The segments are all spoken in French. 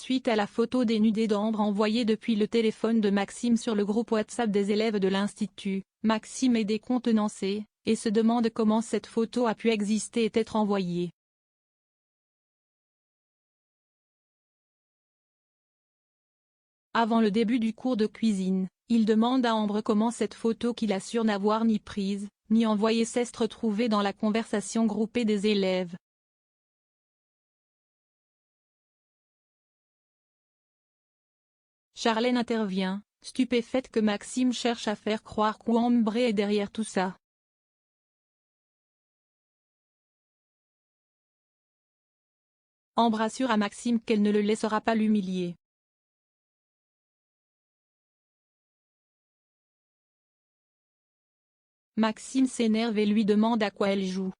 suite à la photo dénudée d'Ambre envoyée depuis le téléphone de Maxime sur le groupe WhatsApp des élèves de l'Institut. Maxime est décontenancé, et se demande comment cette photo a pu exister et être envoyée. Avant le début du cours de cuisine, il demande à Ambre comment cette photo qu'il assure n'avoir ni prise, ni envoyée s'est retrouvée dans la conversation groupée des élèves. Charlène intervient, stupéfaite que Maxime cherche à faire croire qu'Ambre est derrière tout ça. Ambre assure à Maxime qu'elle ne le laissera pas l'humilier. Maxime s'énerve et lui demande à quoi elle joue.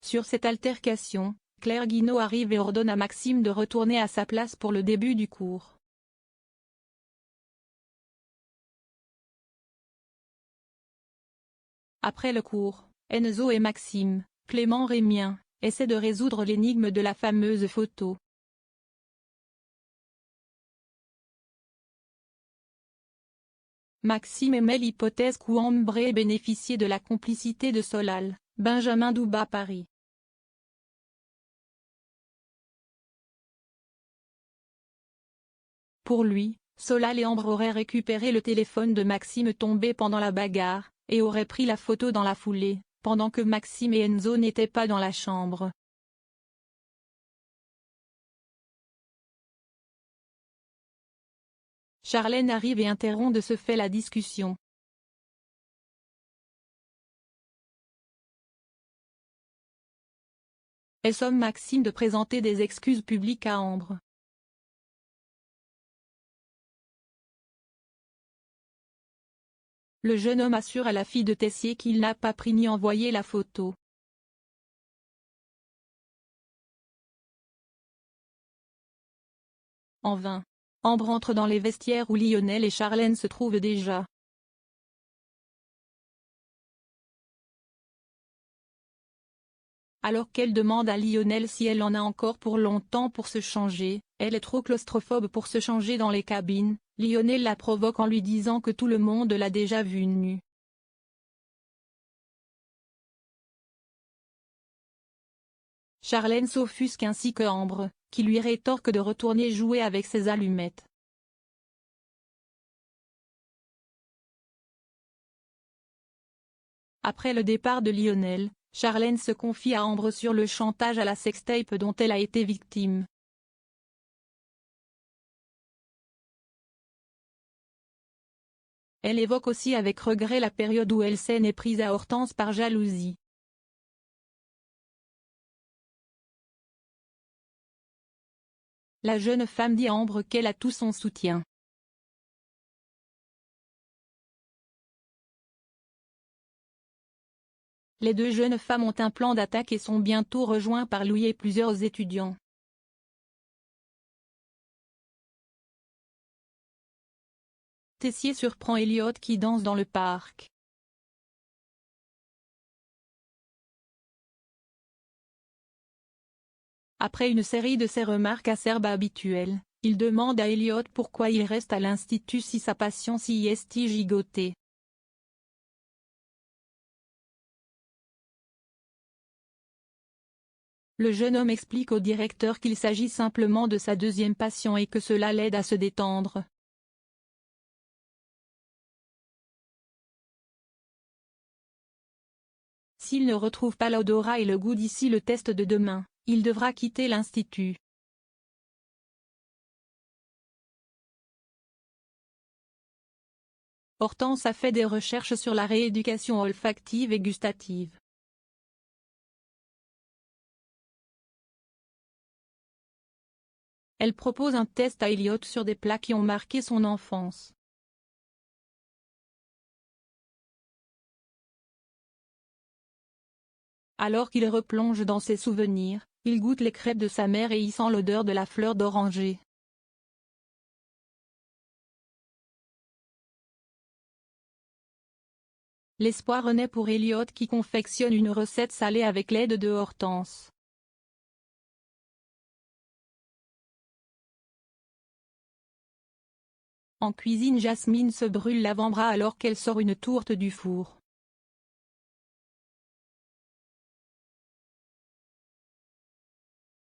Sur cette altercation, Claire Guinaud arrive et ordonne à Maxime de retourner à sa place pour le début du cours. Après le cours, Enzo et Maxime, Clément Rémien, essaient de résoudre l'énigme de la fameuse photo. Maxime émet l'hypothèse qu'Ambre ait bénéficié de la complicité de Solal, Benjamin Douba Paris. Pour lui, Solal et Ambre auraient récupéré le téléphone de Maxime tombé pendant la bagarre, et auraient pris la photo dans la foulée, pendant que Maxime et Enzo n'étaient pas dans la chambre. Charlène arrive et interrompt de ce fait la discussion. Elle somme Maxime de présenter des excuses publiques à Ambre. Le jeune homme assure à la fille de Tessier qu'il n'a pas pris ni envoyé la photo. En vain. Ambre entre dans les vestiaires où Lionel et Charlène se trouvent déjà. Alors qu'elle demande à Lionel si elle en a encore pour longtemps pour se changer, elle est trop claustrophobe pour se changer dans les cabines, Lionel la provoque en lui disant que tout le monde l'a déjà vue nue. Charlène s'offusque ainsi que Ambre, qui lui rétorque de retourner jouer avec ses allumettes. Après le départ de Lionel, Charlène se confie à Ambre sur le chantage à la sextape dont elle a été victime. Elle évoque aussi avec regret la période où elle s'en est prise à Hortense par jalousie. La jeune femme dit à Ambre qu'elle a tout son soutien. Les deux jeunes femmes ont un plan d'attaque et sont bientôt rejoints par Louis et plusieurs étudiants. Tessier surprend Elliot qui danse dans le parc. Après une série de ses remarques acerbes habituelles, il demande à Elliot pourquoi il reste à l'institut si sa passion s'y est gigotée. Le jeune homme explique au directeur qu'il s'agit simplement de sa deuxième passion et que cela l'aide à se détendre. S'il ne retrouve pas l'odorat et le goût d'ici le test de demain, il devra quitter l'institut. Hortense a fait des recherches sur la rééducation olfactive et gustative. Elle propose un test à Elliot sur des plats qui ont marqué son enfance. Alors qu'il replonge dans ses souvenirs, il goûte les crêpes de sa mère et y sent l'odeur de la fleur d'oranger. L'espoir renaît pour Elliot qui confectionne une recette salée avec l'aide de Hortense. En cuisine, Jasmine se brûle l'avant-bras alors qu'elle sort une tourte du four.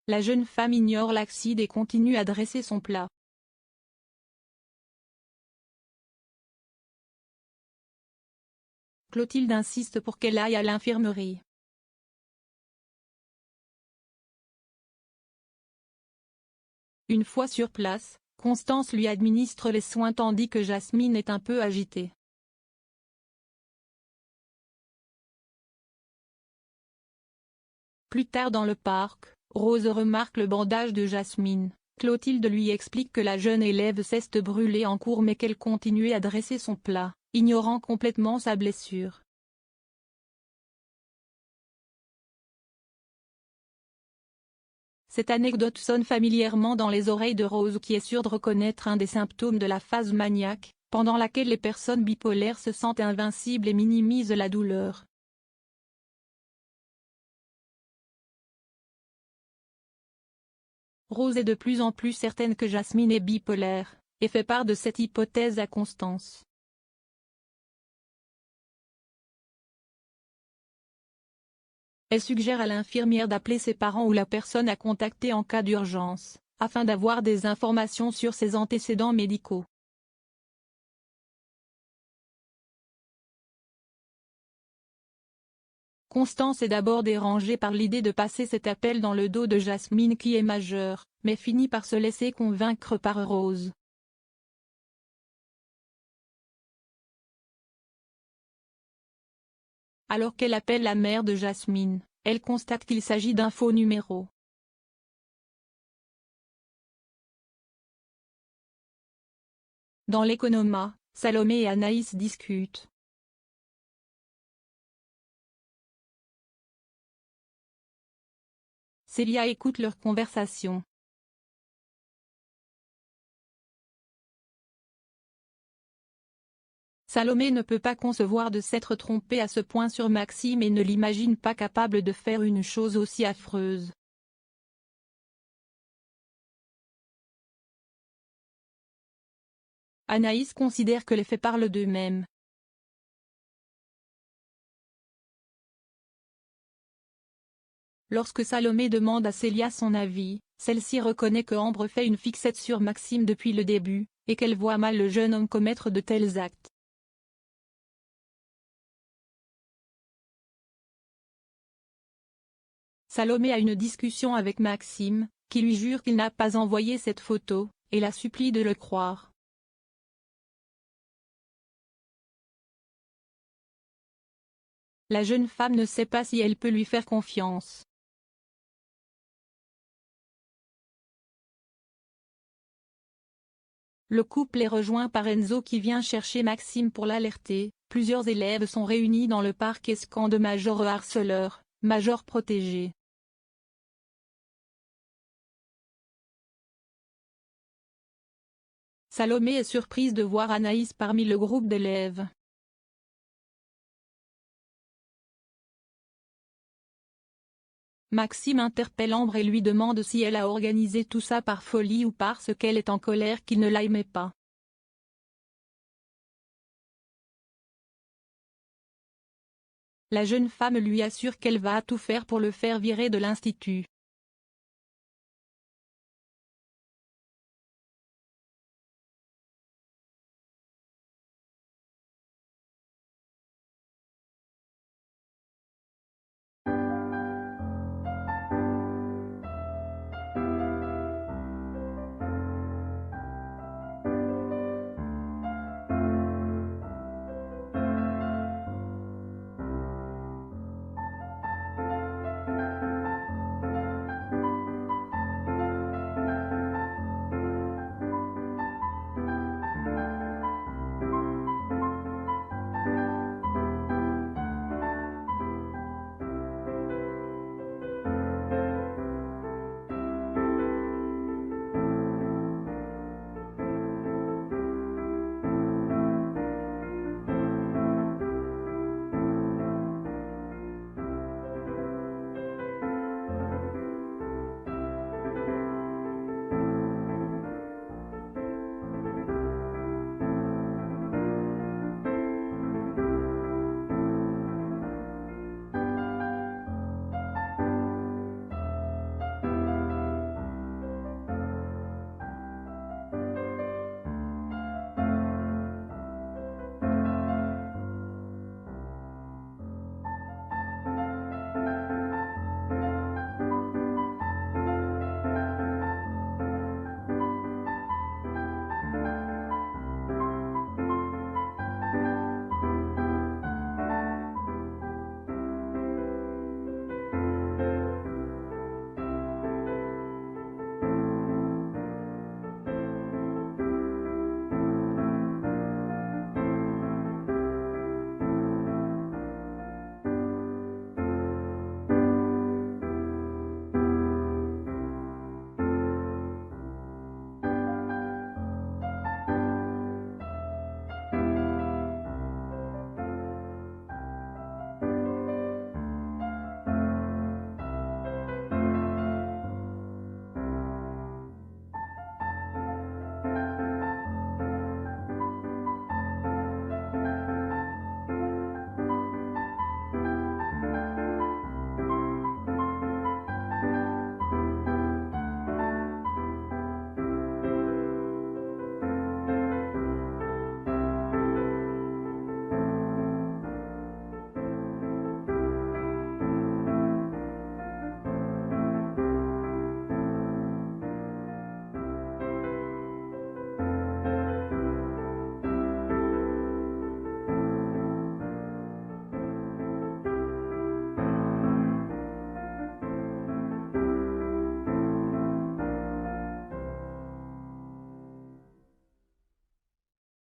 La jeune femme ignore l'acide et continue à dresser son plat. Clotilde insiste pour qu'elle aille à l'infirmerie. Une fois sur place, Constance lui administre les soins tandis que Jasmine est un peu agitée. Plus tard dans le parc, Rose remarque le bandage de Jasmine. Clotilde lui explique que la jeune élève cesse de brûler en cours mais qu'elle continue à dresser son plat, ignorant complètement sa blessure. Cette anecdote sonne familièrement dans les oreilles de Rose qui est sûre de reconnaître un des symptômes de la phase maniaque, pendant laquelle les personnes bipolaires se sentent invincibles et minimisent la douleur. Rose est de plus en plus certaine que Jasmine est bipolaire, et fait part de cette hypothèse à Constance. Elle suggère à l'infirmière d'appeler ses parents ou la personne à contacter en cas d'urgence, afin d'avoir des informations sur ses antécédents médicaux. Constance est d'abord dérangée par l'idée de passer cet appel dans le dos de Jasmine qui est majeure, mais finit par se laisser convaincre par Rose. Alors qu'elle appelle la mère de Jasmine, elle constate qu'il s'agit d'un faux numéro. Dans l'économat, Salomé et Anaïs discutent. Célia écoute leur conversation. Salomé ne peut pas concevoir de s'être trompée à ce point sur Maxime et ne l'imagine pas capable de faire une chose aussi affreuse. Anaïs considère que les faits parlent d'eux-mêmes. Lorsque Salomé demande à Célia son avis, celle-ci reconnaît que Ambre fait une fixette sur Maxime depuis le début, et qu'elle voit mal le jeune homme commettre de tels actes. Salomé a une discussion avec Maxime, qui lui jure qu'il n'a pas envoyé cette photo, et la supplie de le croire. La jeune femme ne sait pas si elle peut lui faire confiance. Le couple est rejoint par Enzo qui vient chercher Maxime pour l'alerter. Plusieurs élèves sont réunis dans le parc et scandent Major harceleur, Major protégé. Salomé est surprise de voir Anaïs parmi le groupe d'élèves. Maxime interpelle Ambre et lui demande si elle a organisé tout ça par folie ou parce qu'elle est en colère qu'il ne l'aimait pas. La jeune femme lui assure qu'elle va tout faire pour le faire virer de l'institut.